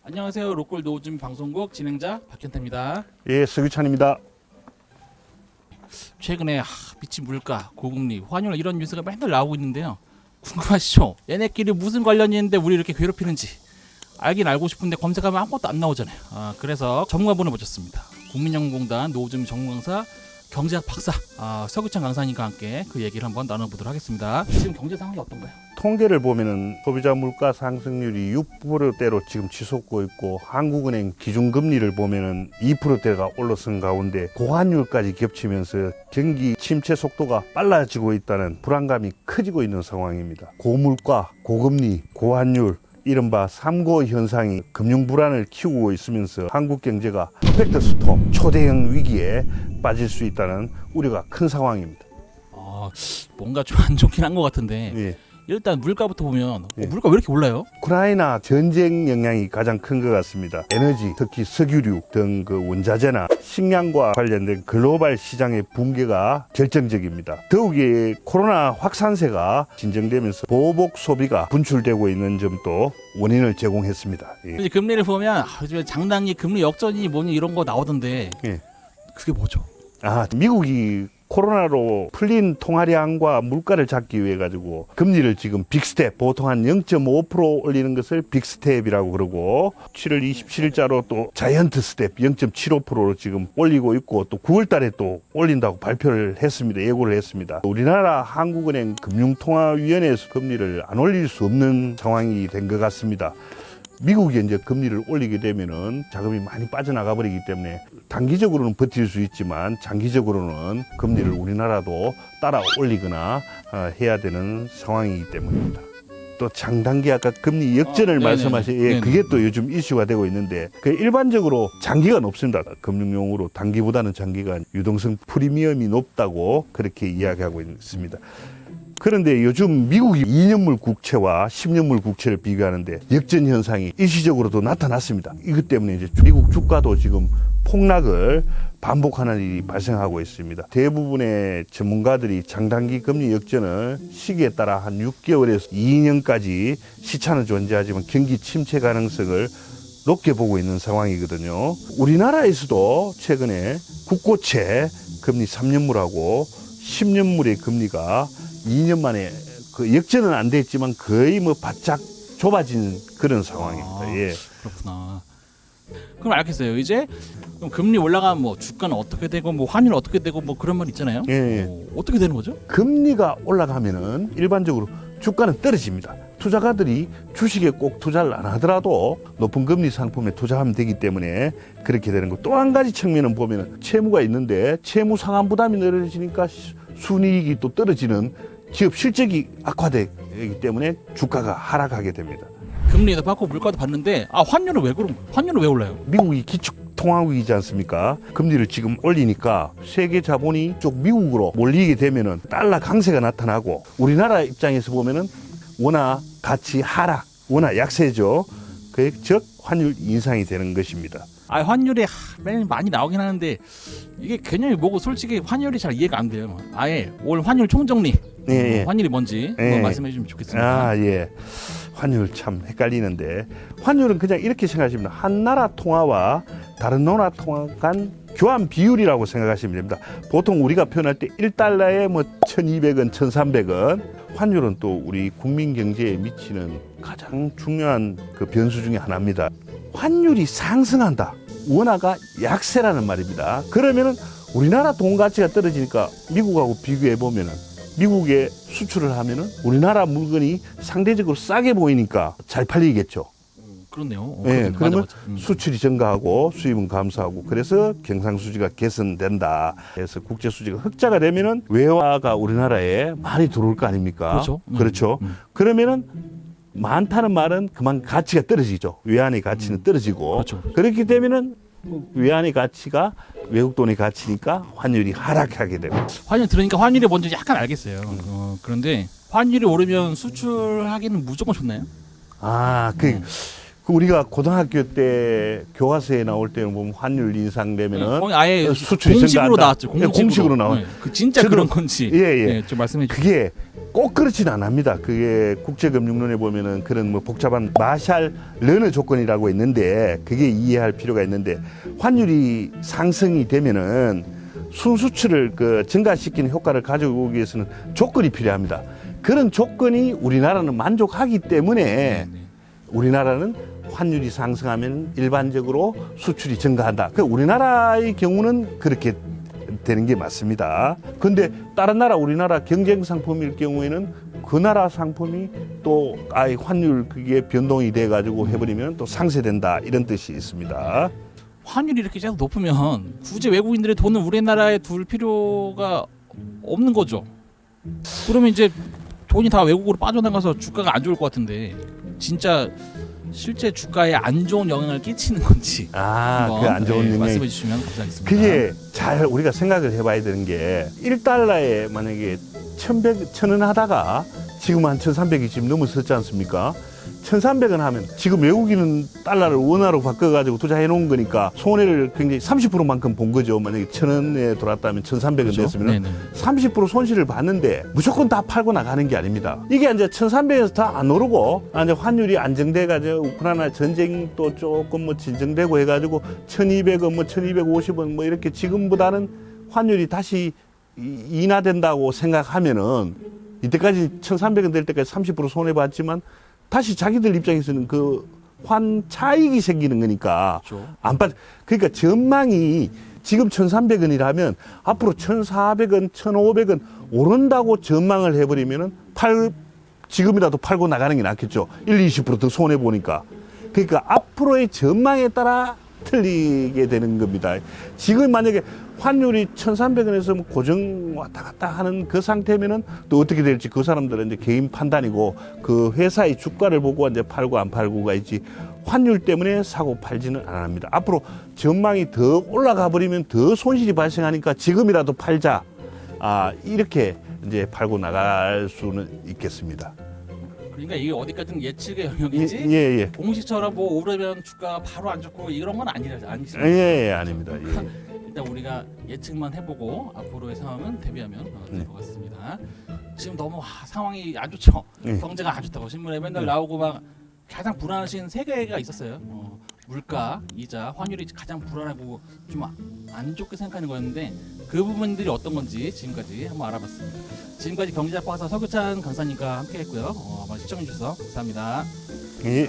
안녕하세요. 로컬 노우즘 방송국 진행자 박현태입니다. 예, 서규찬입니다. 최근에 미친 물가, 고금리, 환율 이런 뉴스가 맨날 나오고 있는데요. 궁금하시죠? 얘네끼리 무슨 관련이 있는데 우리 이렇게 괴롭히는지 알긴 알고 싶은데 검색하면 아무것도 안 나오잖아요. 그래서 전문가분을 모셨습니다. 국민연금공단 노우즘 전문강사 경제학 박사 서규찬 강사님과 함께 그 얘기를 한번 나눠보도록 하겠습니다. 지금 경제 상황이 어떤가요? 통계를 보면은 소비자 물가 상승률이 6%대로 지금 치솟고 있고, 한국은행 기준금리를 보면은 2%대가 올라선 가운데 고환율까지 겹치면서 경기 침체 속도가 빨라지고 있다는 불안감이 커지고 있는 상황입니다. 고물가, 고금리, 고환율, 이른바 3고 현상이 금융 불안을 키우고 있으면서 한국 경제가 퍼펙트 스톰, 초대형 위기에 빠질 수 있다는 우려가 큰 상황입니다. 뭔가 좀 안 좋긴 한 것 같은데 예. 일단 물가부터 보면 예. 물가 왜 이렇게 올라요? 우크라이나 전쟁 영향이 가장 큰 것 같습니다. 에너지, 특히 석유류 등 그 원자재나 식량과 관련된 글로벌 시장의 붕괴가 결정적입니다. 더욱이 코로나 확산세가 진정되면서 보복 소비가 분출되고 있는 점도 원인을 제공했습니다. 예. 이제 금리를 보면 요즘에 장단기 금리 역전이 뭐니 이런 거 나오던데 예. 그게 뭐죠? 미국이 코로나로 풀린 통화량과 물가를 잡기 위해 가지고 금리를 지금 빅스텝, 보통 한 0.5% 올리는 것을 빅스텝이라고 그러고, 7월 27일자로 또 자이언트 스텝 0.75%로 지금 올리고 있고, 또 9월 달에 또 올린다고 발표를 했습니다. 예고를 했습니다. 우리나라 한국은행 금융통화위원회에서 금리를 안 올릴 수 없는 상황이 된 것 같습니다. 미국이 이제 금리를 올리게 되면은 자금이 많이 빠져나가 버리기 때문에 단기적으로는 버틸 수 있지만 장기적으로는 금리를 우리나라도 따라 올리거나 해야 되는 상황이기 때문입니다. 또 장단기 아까 금리 역전을 말씀하신 그게 또 요즘 이슈가 되고 있는데, 그 일반적으로 장기가 높습니다. 금융용어로 단기보다는 장기가 유동성 프리미엄이 높다고 그렇게 이야기하고 있습니다. 그런데 요즘 미국이 2년물 국채와 10년물 국채를 비교하는데 역전 현상이 일시적으로도 나타났습니다. 이것 때문에 이제 미국 주가도 지금 폭락을 반복하는 일이 발생하고 있습니다. 대부분의 전문가들이 장단기 금리 역전을 시기에 따라 한 6개월에서 2년까지 시차는 존재하지만 경기 침체 가능성을 높게 보고 있는 상황이거든요. 우리나라에서도 최근에 국고채 금리 3년물하고 10년물의 금리가 2년 만에 그 역전은 안 됐지만 거의 뭐 바짝 좁아진 그런 상황입니다. 예. 그렇구나. 그럼 알겠어요. 이제 그럼 금리 올라가면 뭐 주가는 어떻게 되고 뭐 환율 어떻게 되고 뭐 그런 말 있잖아요. 예. 어떻게 되는 거죠? 금리가 올라가면은 일반적으로 주가는 떨어집니다. 투자가들이 주식에 꼭 투자를 안 하더라도 높은 금리 상품에 투자하면 되기 때문에 그렇게 되는 거. 또 한 가지 측면은 보면은 채무가 있는데 채무 상환 부담이 늘어지니까 순이익이 또 떨어지는 기업 실적이 악화되기 때문에 주가가 하락하게 됩니다. 금리도 받고 물가도 받는데 환율은 왜 그런 거예요? 환율은 왜 올라요? 미국이 기축 통화위기지 않습니까? 금리를 지금 올리니까 세계 자본이 쪽 미국으로 몰리게 되면은 달러 강세가 나타나고, 우리나라 입장에서 보면은 원화 가치 하락, 원화 약세죠. 즉 환율 인상이 되는 것입니다. 환율이 매일 많이 나오긴 하는데 이게 개념이 뭐고 솔직히 환율이 잘 이해가 안 돼요. 아예 올 환율 총정리 예. 환율이 뭔지 한번 말씀해 주시면 좋겠습니다. 예. 환율 참 헷갈리는데, 환율은 그냥 이렇게 생각하시면 한 나라 통화와 다른 나라 통화 간 교환 비율이라고 생각하시면 됩니다. 보통 우리가 표현할 때 1달러에 뭐 1,200원, 1,300원. 환율은 또 우리 국민 경제에 미치는 가장 중요한 그 변수 중에 하나입니다. 환율이 상승한다, 원화가 약세라는 말입니다. 그러면은 우리나라 돈 가치가 떨어지니까 미국하고 비교해 보면은, 미국에 수출을 하면은 우리나라 물건이 상대적으로 싸게 보이니까 잘 팔리겠죠. 그렇네요. 예, 그러면 맞아. 수출이 증가하고 수입은 감소하고, 그래서 경상수지가 개선된다. 그래서 국제수지가 흑자가 되면은 외화가 우리나라에 많이 들어올 거 아닙니까? 그렇죠. 그렇죠. 그러면은 많다는 말은 그만 가치가 떨어지죠. 외환의 가치는 떨어지고. 그렇죠. 그렇기 때문에는 외환의 가치가 외국 돈의 가치니까 환율이 하락하게 되고. 환율 들으니까 환율이 뭔지 약간 알겠어요. 그런데 환율이 오르면 수출하기는 무조건 좋나요? 그 우리가 고등학교 때 교과서에 나올 때는 보면 환율 인상되면은 아예 수출이 공식으로 증가한다. 나왔죠. 예, 공식으로 나와요. 그 진짜 저도- 그런 건지 예. 좀 말씀해 주세요. 그게 꼭 그렇진 않습니다. 그게 국제금융론에 보면은 그런 뭐 복잡한 마샬 르너 조건이라고 있는데 그게 이해할 필요가 있는데 환율이 상승이 되면은 순수출을 그 증가시키는 효과를 가져오기 위해서는 조건이 필요합니다. 그런 조건이 우리나라는 만족하기 때문에 네. 우리나라는 환율이 상승하면 일반적으로 수출이 증가한다. 그 우리나라의 경우는 그렇게 되는 게 맞습니다. 근데 다른 나라 우리나라 경쟁 상품일 경우에는 그 나라 상품이 또 아예 환율 그게 변동이 돼 가지고 해버리면 또 상쇄된다 이런 뜻이 있습니다. 환율이 이렇게 계속 높으면 굳이 외국인들의 돈을 우리나라에 둘 필요가 없는 거죠. 그러면 이제 돈이 다 외국으로 빠져나가서 주가가 안 좋을 것 같은데 진짜 실제 주가에 안 좋은 영향을 끼치는 건지 한번, 그 안 좋은 영향이 말씀해 주시면 감사하겠습니다. 그게 잘 우리가 생각을 해봐야 되는 게 1달러에 만약에 1,100원 하다가 지금 한 1,300이 지금 넘어섰지 않습니까? 1,300원 하면 지금 외국인은 달러를 원화로 바꿔가지고 투자해 놓은 거니까 손해를 굉장히 30%만큼 본 거죠. 만약에 1,000원에 돌았다면 1,300원 그렇죠? 됐으면 네네. 30% 손실을 봤는데 무조건 다 팔고 나가는 게 아닙니다. 이게 이제 1,300에서 다 안 오르고 이제 환율이 안정돼가지고 우크라이나 전쟁 또 조금 뭐 진정되고 해가지고 1,200원 뭐 1,250원 뭐 이렇게 지금보다는 환율이 다시 인하된다고 생각하면은 이때까지 1,300원 될 때까지 30% 손해 봤지만 다시 자기들 입장에서는 그 환 차익이 생기는 거니까 그렇죠. 안 빠져. 그러니까 전망이 지금 1,300원이라면 앞으로 1,400원, 1,500원 오른다고 전망을 해버리면은 지금이라도 팔고 나가는 게 낫겠죠. 20% 손해 보니까. 그러니까 앞으로의 전망에 따라 틀리게 되는 겁니다. 지금 만약에 환율이 1,300원에서 뭐 고정 왔다 갔다 하는 그 상태면은 또 어떻게 될지 그 사람들은 이제 개인 판단이고 그 회사의 주가를 보고 이제 팔고 안 팔고가 있지 환율 때문에 사고 팔지는 안 합니다. 앞으로 전망이 더 올라가 버리면 더 손실이 발생하니까 지금이라도 팔자. 이렇게 이제 팔고 나갈 수는 있겠습니다. 그러니까 이게 어디까지는 예측의 영역이지 예. 공식처럼 뭐 오르면 주가 바로 안 좋고 이런 건 아니죠. 예, 아닙니다. 예. 일단 우리가 예측만 해보고 앞으로의 상황은 대비하면 될 것 같습니다. 지금 너무 상황이 안 좋죠. 네. 경제가 안 좋다고 신문에 맨날 나오고 막 가장 불안하신 세 개가 있었어요. 물가, 이자, 환율이 가장 불안하고 좀 안 좋게 생각하는 거였는데 그 부분들이 어떤 건지 지금까지 한번 알아봤습니다. 지금까지 경제학박사 서규찬 강사님과 함께했고요. 시청해 주셔서 감사합니다. 예.